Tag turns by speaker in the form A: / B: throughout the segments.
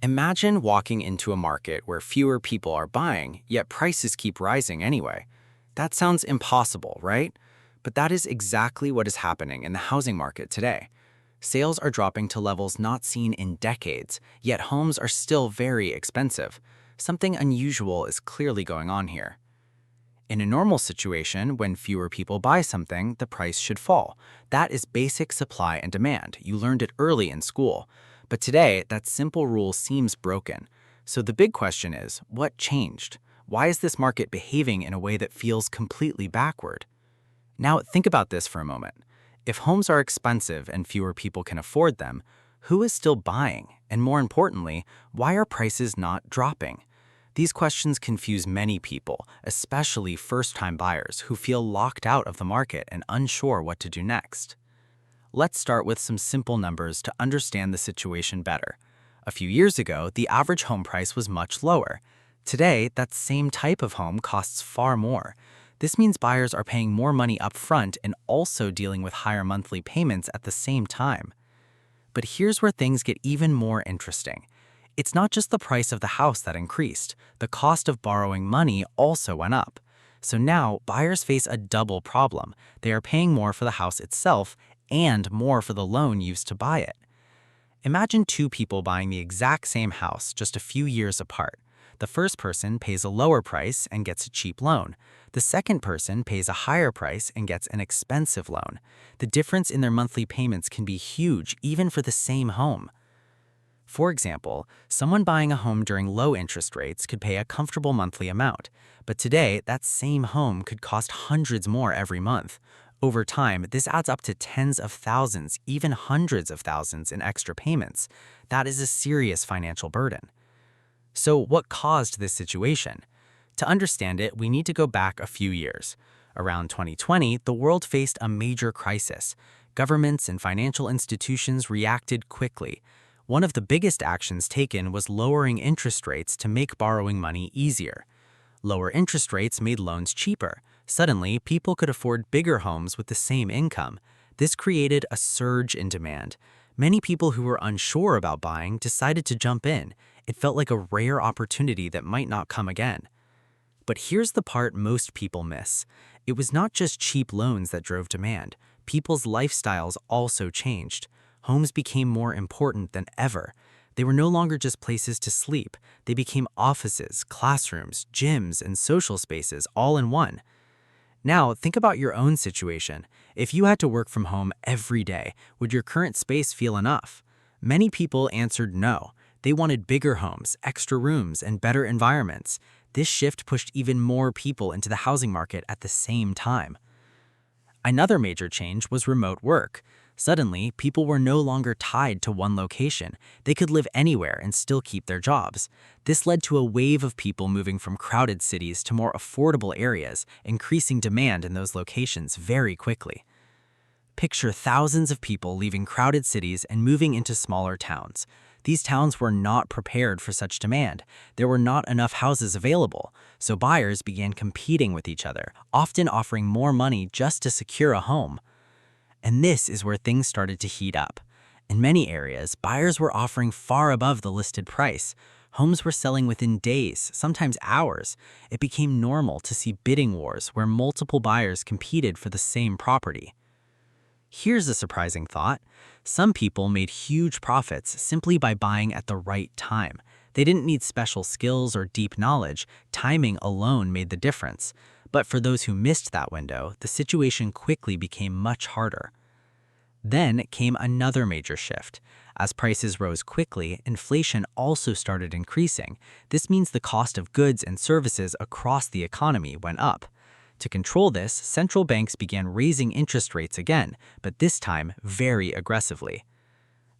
A: Imagine walking into a market where fewer people are buying, yet prices keep rising anyway. That sounds impossible, right? But that is exactly what is happening in the housing market today. Sales are dropping to levels not seen in decades, yet homes are still very expensive. Something unusual is clearly going on here. In a normal situation, when fewer people buy something, the price should fall. That is basic supply and demand. You learned it early in school. But today, that simple rule seems broken. So the big question is, what changed? Why is this market behaving in a way that feels completely backward? Now, think about this for a moment. If homes are expensive and fewer people can afford them, who is still buying? And more importantly, why are prices not dropping? These questions confuse many people, especially first-time buyers who feel locked out of the market and unsure what to do next. Let's start with some simple numbers to understand the situation better. A few years ago, the average home price was much lower. Today, that same type of home costs far more. This means buyers are paying more money up front and also dealing with higher monthly payments at the same time. But here's where things get even more interesting. It's not just the price of the house that increased. The cost of borrowing money also went up. So now, buyers face a double problem. They are paying more for the house itself and more for the loan used to buy it. Imagine two people buying the exact same house just a few years apart. The first person pays a lower price and gets a cheap loan. The second person pays a higher price and gets an expensive loan. The difference in their monthly payments can be huge even for the same home. For example, someone buying a home during low interest rates could pay a comfortable monthly amount, but today that same home could cost hundreds more every month. Over time, this adds up to tens of thousands, even hundreds of thousands in extra payments. That is a serious financial burden. So what caused this situation? To understand it, we need to go back a few years. Around 2020, the world faced a major crisis. Governments and financial institutions reacted quickly. One of the biggest actions taken was lowering interest rates to make borrowing money easier. Lower interest rates made loans cheaper. Suddenly, people could afford bigger homes with the same income. This created a surge in demand. Many people who were unsure about buying decided to jump in. It felt like a rare opportunity that might not come again. But here's the part most people miss. It was not just cheap loans that drove demand. People's lifestyles also changed. Homes became more important than ever. They were no longer just places to sleep. They became offices, classrooms, gyms, and social spaces all in one. Now, think about your own situation. If you had to work from home every day, would your current space feel enough? Many people answered no. They wanted bigger homes, extra rooms, and better environments. This shift pushed even more people into the housing market at the same time. Another major change was remote work. Suddenly, people were no longer tied to one location. They could live anywhere and still keep their jobs. This led to a wave of people moving from crowded cities to more affordable areas, increasing demand in those locations very quickly. Picture thousands of people leaving crowded cities and moving into smaller towns. These towns were not prepared for such demand. There were not enough houses available, so buyers began competing with each other, often offering more money just to secure a home. And this is where things started to heat up. In many areas, buyers were offering far above the listed price. Homes were selling within days, sometimes hours. It became normal to see bidding wars where multiple buyers competed for the same property. Here's a surprising thought. Some people made huge profits simply by buying at the right time. They didn't need special skills or deep knowledge. Timing alone made the difference. But for those who missed that window, the situation quickly became much harder. Then came another major shift. As prices rose quickly, inflation also started increasing. This means the cost of goods and services across the economy went up. To control this, central banks began raising interest rates again, but this time very aggressively.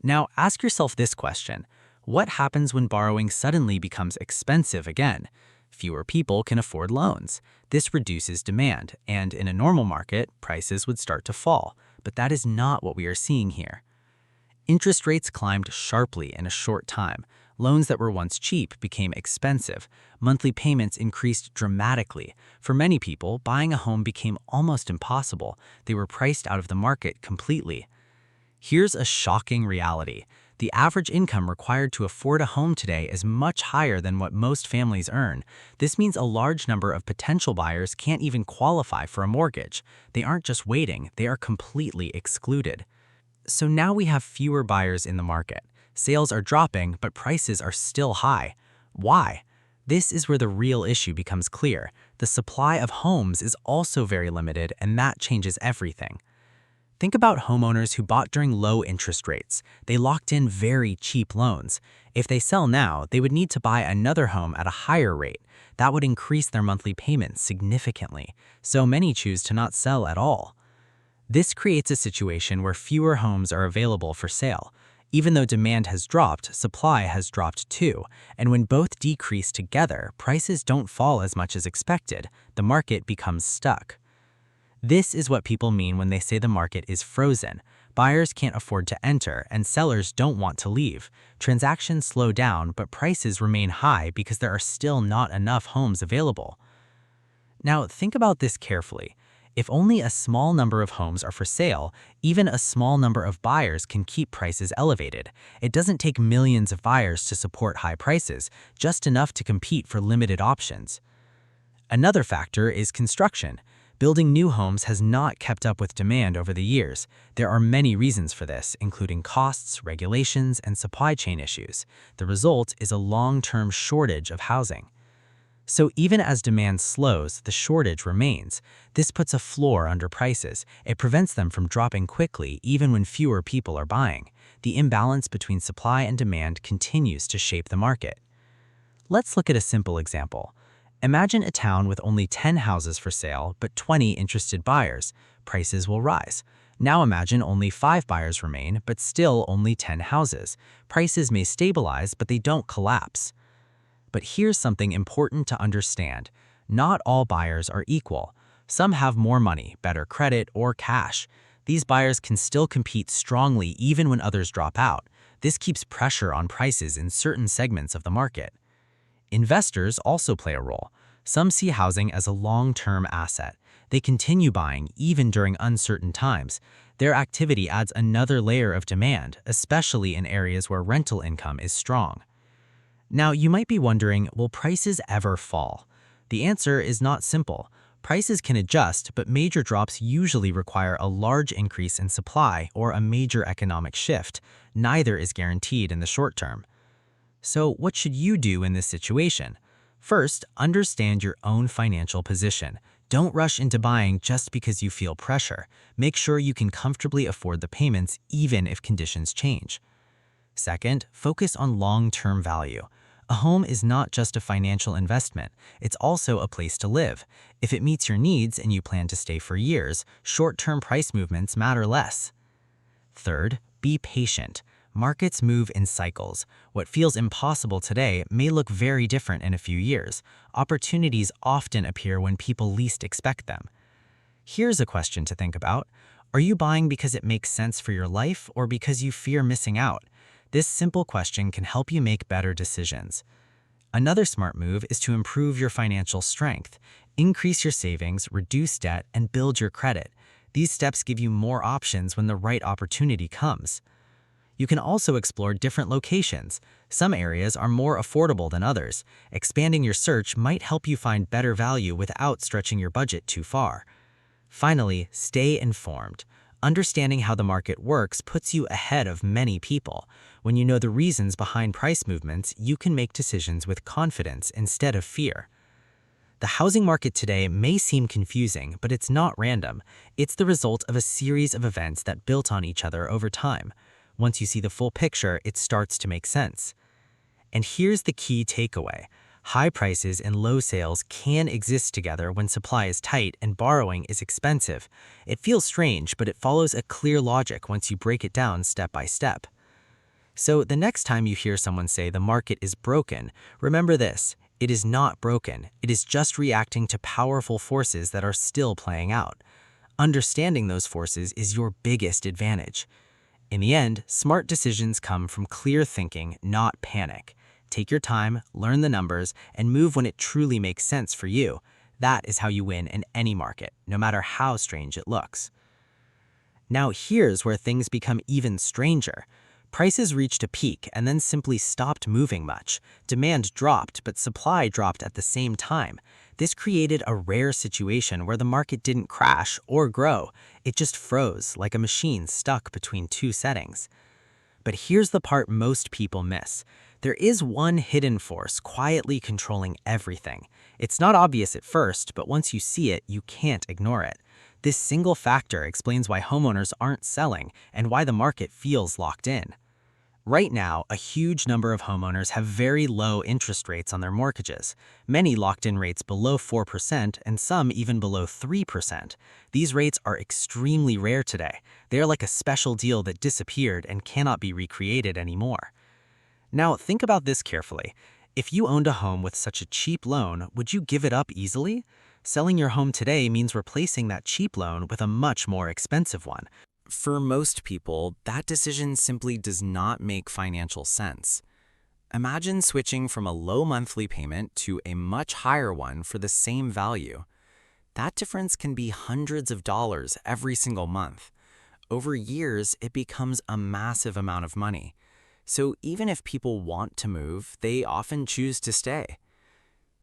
A: Now ask yourself this question. What happens when borrowing suddenly becomes expensive again? Fewer people can afford loans. This reduces demand, and in a normal market, prices would start to fall. But that is not what we are seeing here. Interest rates climbed sharply in a short time. Loans that were once cheap became expensive. Monthly payments increased dramatically. For many people, buying a home became almost impossible. They were priced out of the market completely. Here's a shocking reality. The average income required to afford a home today is much higher than what most families earn. This means a large number of potential buyers can't even qualify for a mortgage. They aren't just waiting, they are completely excluded. So now we have fewer buyers in the market. Sales are dropping, but prices are still high. Why? This is where the real issue becomes clear. The supply of homes is also very limited, and that changes everything. Think about homeowners who bought during low interest rates. They locked in very cheap loans. If they sell now, they would need to buy another home at a higher rate. That would increase their monthly payments significantly. So many choose to not sell at all. This creates a situation where fewer homes are available for sale. Even though demand has dropped, supply has dropped too. And when both decrease together, prices don't fall as much as expected. The market becomes stuck. This is what people mean when they say the market is frozen. Buyers can't afford to enter, and sellers don't want to leave. Transactions slow down, but prices remain high because there are still not enough homes available. Now, think about this carefully. If only a small number of homes are for sale, even a small number of buyers can keep prices elevated. It doesn't take millions of buyers to support high prices, just enough to compete for limited options. Another factor is construction. Building new homes has not kept up with demand over the years. There are many reasons for this, including costs, regulations, and supply chain issues. The result is a long-term shortage of housing. So even as demand slows, the shortage remains. This puts a floor under prices. It prevents them from dropping quickly even when fewer people are buying. The imbalance between supply and demand continues to shape the market. Let's look at a simple example. Imagine a town with only 10 houses for sale, but 20 interested buyers. Prices will rise. Now imagine only 5 buyers remain, but still only 10 houses. Prices may stabilize, but they don't collapse. But here's something important to understand. Not all buyers are equal. Some have more money, better credit, or cash. These buyers can still compete strongly even when others drop out. This keeps pressure on prices in certain segments of the market. Investors also play a role. Some see housing as a long-term asset. They continue buying even during uncertain times. Their activity adds another layer of demand, especially in areas where rental income is strong. Now, you might be wondering, will prices ever fall? The answer is not simple. Prices can adjust, but major drops usually require a large increase in supply or a major economic shift. Neither is guaranteed in the short term. So what should you do in this situation? First, understand your own financial position. Don't rush into buying just because you feel pressure. Make sure you can comfortably afford the payments even if conditions change. Second, focus on long-term value. A home is not just a financial investment, it's also a place to live. If it meets your needs and you plan to stay for years, short-term price movements matter less. Third, be patient. Markets move in cycles. What feels impossible today may look very different in a few years. Opportunities often appear when people least expect them. Here's a question to think about. Are you buying because it makes sense for your life or because you fear missing out? This simple question can help you make better decisions. Another smart move is to improve your financial strength. Increase your savings, reduce debt, and build your credit. These steps give you more options when the right opportunity comes. You can also explore different locations. Some areas are more affordable than others. Expanding your search might help you find better value without stretching your budget too far. Finally, stay informed. Understanding how the market works puts you ahead of many people. When you know the reasons behind price movements, you can make decisions with confidence instead of fear. The housing market today may seem confusing, but it's not random. It's the result of a series of events that built on each other over time. Once you see the full picture, it starts to make sense. And here's the key takeaway. High prices and low sales can exist together when supply is tight and borrowing is expensive. It feels strange, but it follows a clear logic once you break it down step by step. So the next time you hear someone say the market is broken, remember this: it is not broken. It is just reacting to powerful forces that are still playing out. Understanding those forces is your biggest advantage. In the end, smart decisions come from clear thinking, not panic. Take your time, learn the numbers, and move when it truly makes sense for you. That is how you win in any market, no matter how strange it looks. Now here's where things become even stranger. Prices reached a peak and then simply stopped moving much. Demand dropped, but supply dropped at the same time. This created a rare situation where the market didn't crash or grow. It just froze like a machine stuck between two settings. But here's the part most people miss. There is one hidden force quietly controlling everything. It's not obvious at first, but once you see it, you can't ignore it. This single factor explains why homeowners aren't selling and why the market feels locked in. Right now, a huge number of homeowners have very low interest rates on their mortgages. Many locked in rates below 4% and some even below 3%. These rates are extremely rare today. They are like a special deal that disappeared and cannot be recreated anymore. Now, think about this carefully. If you owned a home with such a cheap loan, would you give it up easily? Selling your home today means replacing that cheap loan with a much more expensive one. For most people, that decision simply does not make financial sense. Imagine switching from a low monthly payment to a much higher one for the same value. That difference can be hundreds of dollars every single month. Over years, it becomes a massive amount of money. So even if people want to move, they often choose to stay.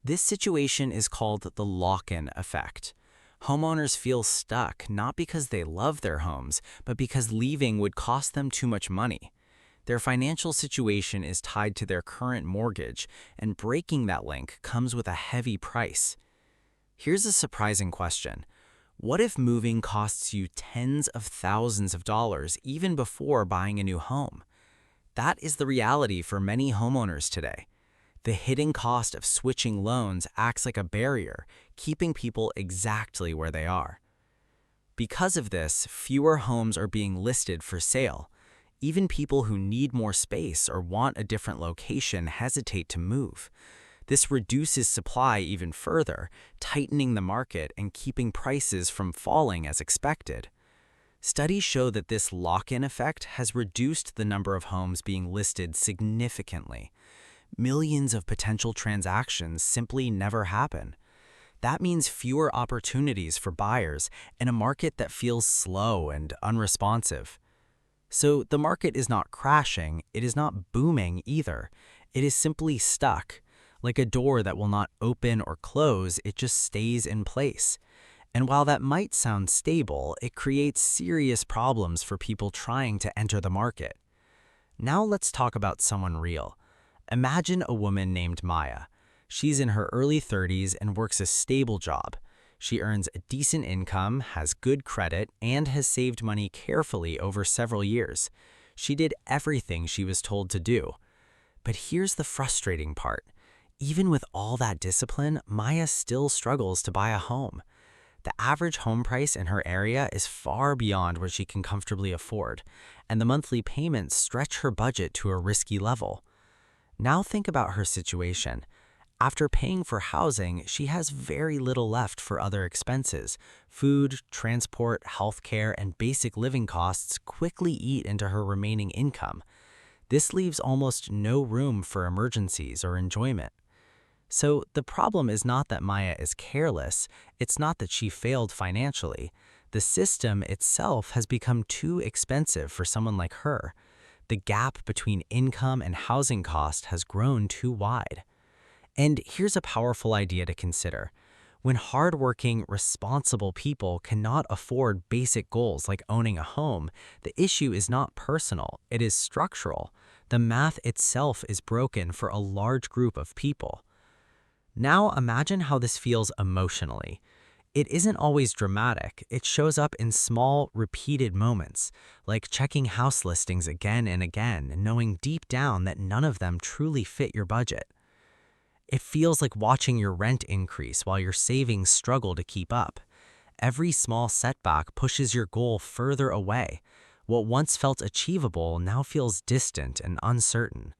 A: This situation is called the lock-in effect. Homeowners feel stuck not because they love their homes, but because leaving would cost them too much money. Their financial situation is tied to their current mortgage, and breaking that link comes with a heavy price. Here's a surprising question. What if moving costs you tens of thousands of dollars even before buying a new home? That is the reality for many homeowners today. The hidden cost of switching loans acts like a barrier, keeping people exactly where they are. Because of this, fewer homes are being listed for sale. Even people who need more space or want a different location hesitate to move. This reduces supply even further, tightening the market and keeping prices from falling as expected. Studies show that this lock-in effect has reduced the number of homes being listed significantly. Millions of potential transactions simply never happen. That means fewer opportunities for buyers in a market that feels slow and unresponsive. So the market is not crashing, it is not booming either. It is simply stuck. Like a door that will not open or close, it just stays in place. And while that might sound stable, it creates serious problems for people trying to enter the market. Now let's talk about someone real. Imagine a woman named Maya. She's in her early 30s and works a stable job. She earns a decent income, has good credit, and has saved money carefully over several years. She did everything she was told to do. But here's the frustrating part. Even with all that discipline, Maya still struggles to buy a home. The average home price in her area is far beyond what she can comfortably afford, and the monthly payments stretch her budget to a risky level. Now think about her situation. After paying for housing, she has very little left for other expenses. Food, transport, healthcare, and basic living costs quickly eat into her remaining income. This leaves almost no room for emergencies or enjoyment. So the problem is not that Maya is careless, it's not that she failed financially. The system itself has become too expensive for someone like her. The gap between income and housing cost has grown too wide. And here's a powerful idea to consider. When hardworking, responsible people cannot afford basic goals like owning a home, the issue is not personal, it is structural. The math itself is broken for a large group of people. Now imagine how this feels emotionally. It isn't always dramatic, it shows up in small, repeated moments, like checking house listings again and again, knowing deep down that none of them truly fit your budget. It feels like watching your rent increase while your savings struggle to keep up. Every small setback pushes your goal further away. What once felt achievable now feels distant and uncertain.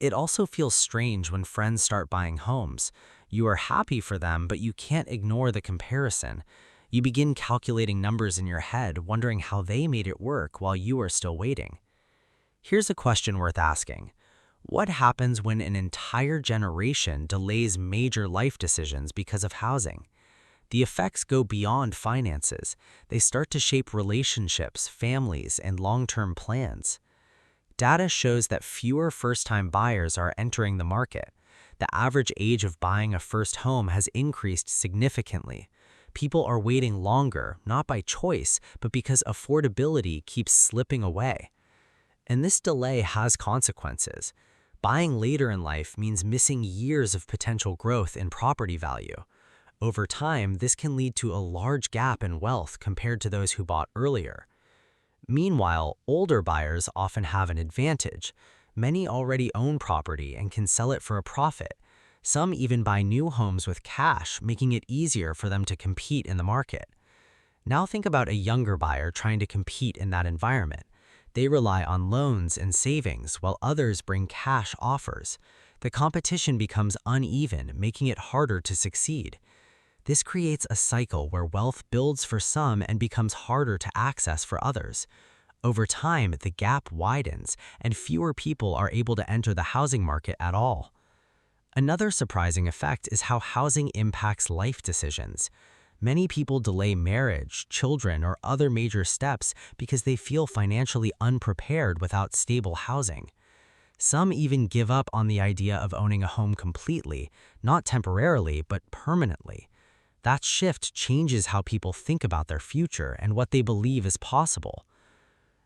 A: It also feels strange when friends start buying homes. You are happy for them, but you can't ignore the comparison. You begin calculating numbers in your head, wondering how they made it work while you are still waiting. Here's a question worth asking. What happens when an entire generation delays major life decisions because of housing? The effects go beyond finances. They start to shape relationships, families, and long-term plans. Data shows that fewer first-time buyers are entering the market. The average age of buying a first home has increased significantly. People are waiting longer, not by choice, but because affordability keeps slipping away. And this delay has consequences. Buying later in life means missing years of potential growth in property value. Over time, this can lead to a large gap in wealth compared to those who bought earlier. Meanwhile, older buyers often have an advantage. Many already own property and can sell it for a profit. Some even buy new homes with cash, making it easier for them to compete in the market. Now think about a younger buyer trying to compete in that environment. They rely on loans and savings while others bring cash offers. The competition becomes uneven, making it harder to succeed. This creates a cycle where wealth builds for some and becomes harder to access for others. Over time, the gap widens, and fewer people are able to enter the housing market at all. Another surprising effect is how housing impacts life decisions. Many people delay marriage, children, or other major steps because they feel financially unprepared without stable housing. Some even give up on the idea of owning a home completely, not temporarily, but permanently. That shift changes how people think about their future and what they believe is possible.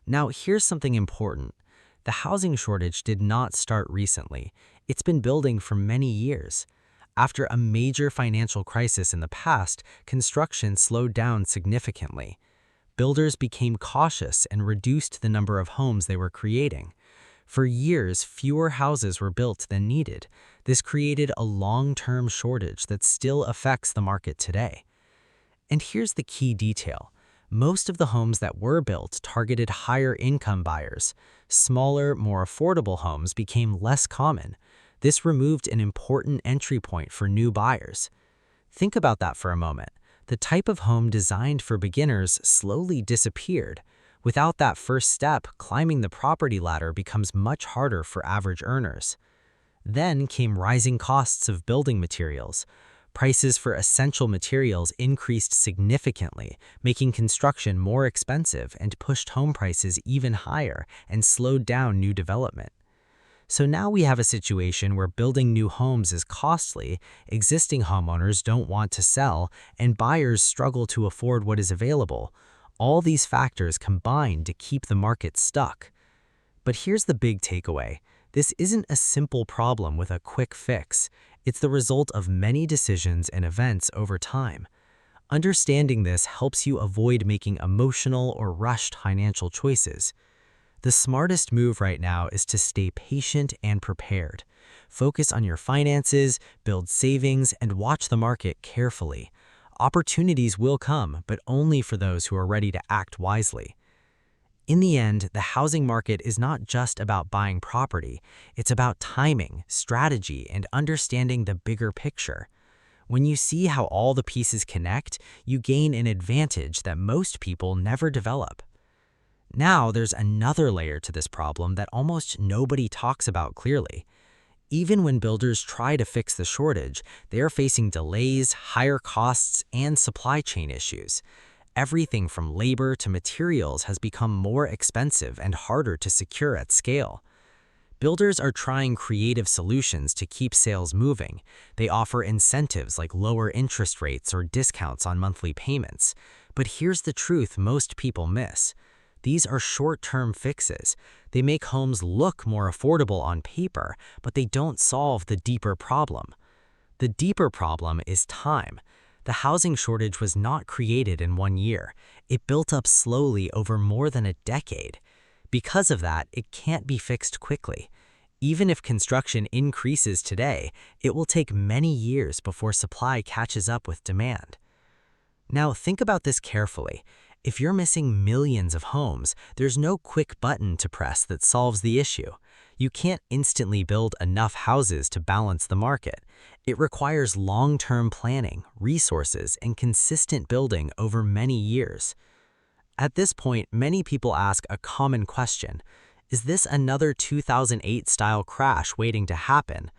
A: Now, here's something important. The housing shortage did not start recently. It's been building for many years. After a major financial crisis in the past, construction slowed down significantly. Builders became cautious and reduced the number of homes they were creating. For years, fewer houses were built than needed. This created a long-term shortage that still affects the market today. And here's the key detail. Most of the homes that were built targeted higher-income buyers. Smaller, more affordable homes became less common. This removed an important entry point for new buyers. Think about that for a moment. The type of home designed for beginners slowly disappeared. Without that first step, climbing the property ladder becomes much harder for average earners. Then came rising costs of building materials. Prices for essential materials increased significantly, making construction more expensive and pushed home prices even higher and slowed down new development. So now we have a situation where building new homes is costly, existing homeowners don't want to sell, and buyers struggle to afford what is available. All these factors combine to keep the market stuck. But here's the big takeaway. This isn't a simple problem with a quick fix. It's the result of many decisions and events over time. Understanding this helps you avoid making emotional or rushed financial choices. The smartest move right now is to stay patient and prepared. Focus on your finances, build savings, and watch the market carefully. Opportunities will come, but only for those who are ready to act wisely. In the end, the housing market is not just about buying property. It's about timing, strategy, and understanding the bigger picture. When you see how all the pieces connect, you gain an advantage that most people never develop. Now, there's another layer to this problem that almost nobody talks about clearly. Even when builders try to fix the shortage, they are facing delays, higher costs, and supply chain issues. Everything from labor to materials has become more expensive and harder to secure at scale. Builders are trying creative solutions to keep sales moving. They offer incentives like lower interest rates or discounts on monthly payments. But here's the truth most people miss. These are short-term fixes. They make homes look more affordable on paper, but they don't solve the deeper problem. The deeper problem is time. The housing shortage was not created in 1 year. It built up slowly over more than a decade. Because of that, it can't be fixed quickly. Even if construction increases today, it will take many years before supply catches up with demand. Now, think about this carefully. If you're missing millions of homes, there's no quick button to press that solves the issue. You can't instantly build enough houses to balance the market. It requires long-term planning, resources, and consistent building over many years. At this point, many people ask a common question. Is this another 2008-style crash waiting to happen?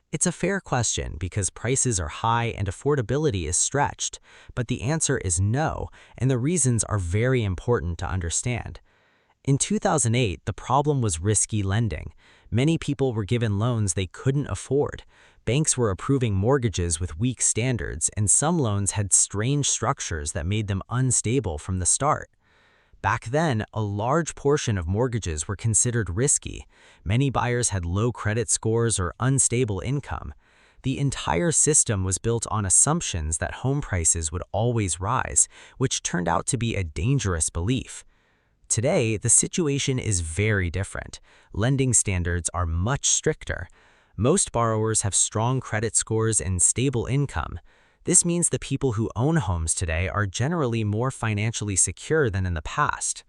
A: It's a fair question because prices are high and affordability is stretched, but the answer is no, and the reasons are very important to understand.
B: In 2008, the problem was risky lending. Many people were given loans they couldn't afford. Banks were approving mortgages with weak standards, and some loans had strange structures that made them unstable from the start. Back then, a large portion of mortgages were considered risky. Many buyers had low credit scores or unstable income. The entire system was built on assumptions that home prices would always rise, which turned out to be a dangerous belief. Today, the situation is very different. Lending standards are much stricter. Most borrowers have strong credit scores and stable income. This means the people who own homes today are generally more financially secure than in the past.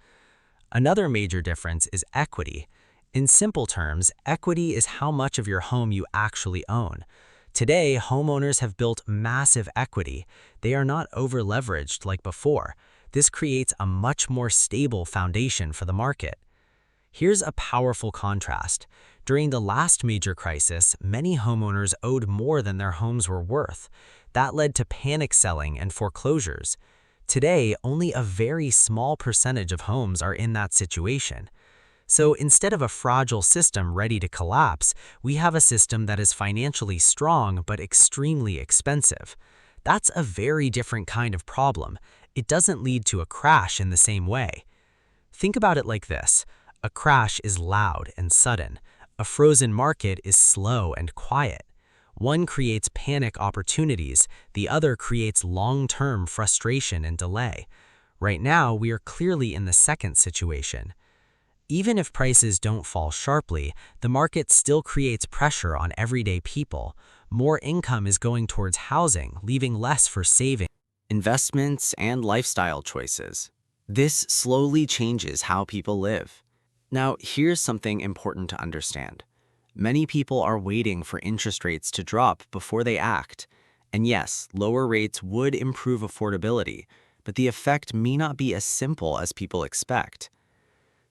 B: Another major difference is equity. In simple terms, equity is how much of your home you actually own. Today, homeowners have built massive equity. They are not over-leveraged like before. This creates a much more stable foundation for the market. Here's a powerful contrast. During the last major crisis, many homeowners owed more than their homes were worth. That led to panic selling and foreclosures. Today, only a very small percentage of homes are in that situation. So instead of a fragile system ready to collapse, we have a system that is financially strong but extremely expensive. That's a very different kind of problem. It doesn't lead to a crash in the same way. Think about it like this. A crash is loud and sudden. A frozen market is slow and quiet. One creates panic opportunities, the other creates long-term frustration and delay. Right now, we are clearly in the second situation. Even if prices don't fall sharply, the market still creates pressure on everyday people. More income is going towards housing, leaving less for saving,
A: Investments, and lifestyle choices. This slowly changes how people live. Now, here's something important to understand. Many people are waiting for interest rates to drop before they act. And yes, lower rates would improve affordability, but the effect may not be as simple as people expect.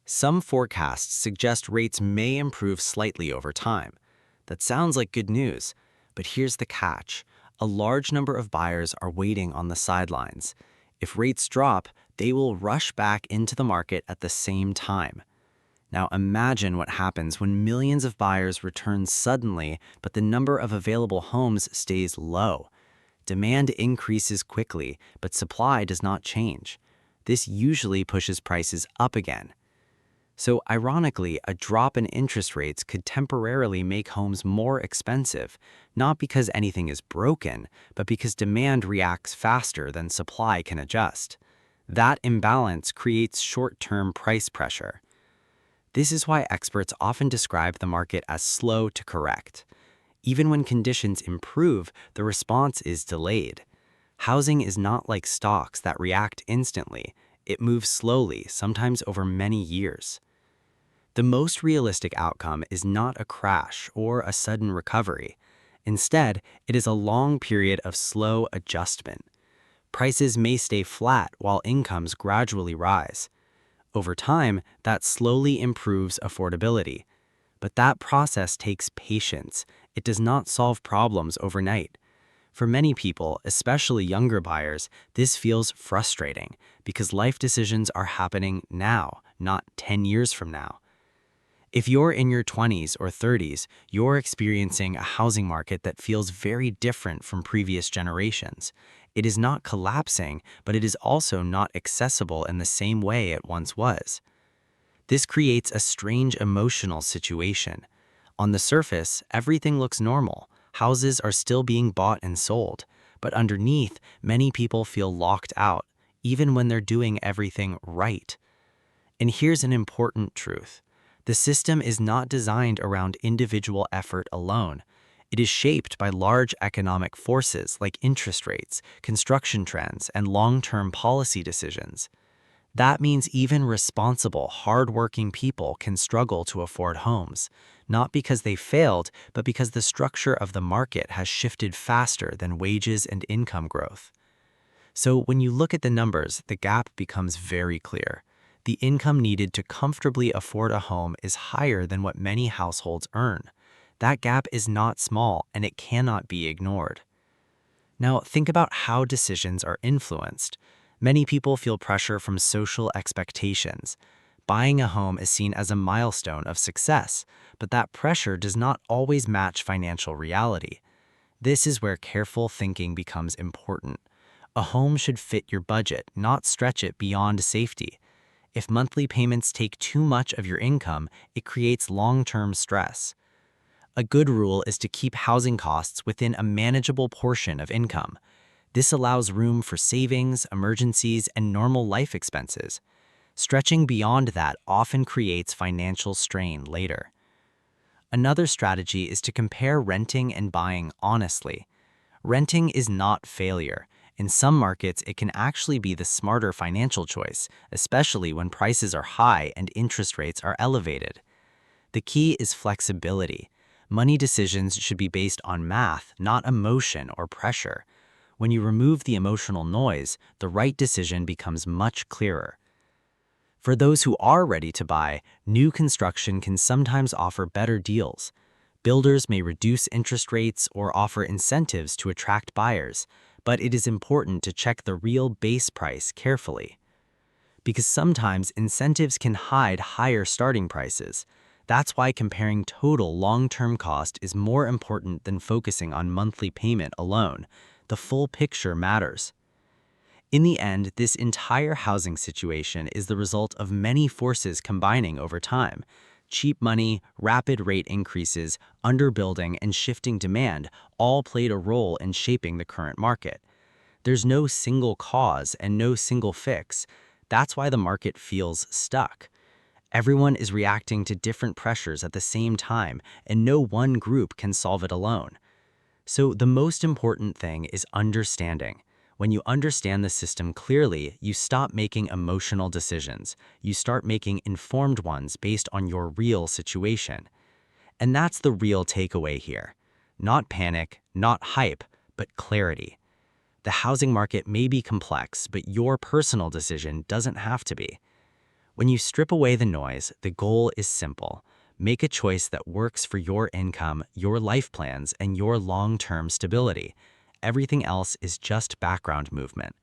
A: Some forecasts suggest rates may improve slightly over time. That sounds like good news, but here's the catch. A large number of buyers are waiting on the sidelines. If rates drop, they will rush back into the market at the same time. Now imagine what happens when millions of buyers return suddenly, but the number of available homes stays low. Demand increases quickly, but supply does not change. This usually pushes prices up again. So ironically, a drop in interest rates could temporarily make homes more expensive, not because anything is broken, but because demand reacts faster than supply can adjust. That imbalance creates short-term price pressure. This is why experts often describe the market as slow to correct. Even when conditions improve, the response is delayed. Housing is not like stocks that react instantly. It moves slowly, sometimes over many years. The most realistic outcome is not a crash or a sudden recovery. Instead, it is a long period of slow adjustment. Prices may stay flat while incomes gradually rise. Over time, that slowly improves affordability. But that process takes patience. It does not solve problems overnight. For many people, especially younger buyers, this feels frustrating because life decisions are happening now, not 10 years from now. If you're in your 20s or 30s, you're experiencing a housing market that feels very different from previous generations. It is not collapsing, but it is also not accessible in the same way it once was. This creates a strange emotional situation. On the surface, everything looks normal. Houses are still being bought and sold, but underneath, many people feel locked out, even when they're doing everything right. And here's an important truth. The system is not designed around individual effort alone. It is shaped by large economic forces like interest rates, construction trends, and long-term policy decisions. That means even responsible, hard-working people can struggle to afford homes, not because they failed, but because the structure of the market has shifted faster than wages and income growth. So when you look at the numbers, the gap becomes very clear. The income needed to comfortably afford a home is higher than what many households earn. That gap is not small, and it cannot be ignored. Now, think about how decisions are influenced. Many people feel pressure from social expectations. Buying a home is seen as a milestone of success, but that pressure does not always match financial reality. This is where careful thinking becomes important. A home should fit your budget, not stretch it beyond safety. If monthly payments take too much of your income, it creates long-term stress. A good rule is to keep housing costs within a manageable portion of income. This allows room for savings, emergencies, and normal life expenses. Stretching beyond that often creates financial strain later. Another strategy is to compare renting and buying honestly. Renting is not failure. In some markets, it can actually be the smarter financial choice, especially when prices are high and interest rates are elevated. The key is flexibility. Money decisions should be based on math, not emotion or pressure. When you remove the emotional noise, the right decision becomes much clearer. For those who are ready to buy, new construction can sometimes offer better deals. Builders may reduce interest rates or offer incentives to attract buyers, but it is important to check the real base price carefully. Because sometimes incentives can hide higher starting prices. That's why comparing total long-term cost is more important than focusing on monthly payment alone. The full picture matters. In the end, this entire housing situation is the result of many forces combining over time. Cheap money, rapid rate increases, underbuilding, and shifting demand all played a role in shaping the current market. There's no single cause and no single fix. That's why the market feels stuck. Everyone is reacting to different pressures at the same time, and no one group can solve it alone. So the most important thing is understanding. When you understand the system clearly, you stop making emotional decisions. You start making informed ones based on your real situation. And that's the real takeaway here. Not panic, not hype, but clarity. The housing market may be complex, but your personal decision doesn't have to be. When you strip away the noise, the goal is simple. Make a choice that works for your income, your life plans, and your long-term stability. Everything else is just background movement.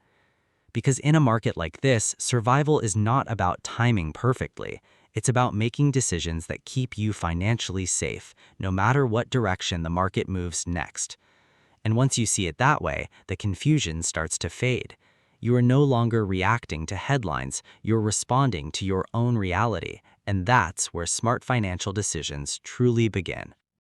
A: Because in a market like this, survival is not about timing perfectly. It's about making decisions that keep you financially safe, no matter what direction the market moves next. And once you see it that way, the confusion starts to fade. You are no longer reacting to headlines, you're responding to your own reality, and that's where smart financial decisions truly begin.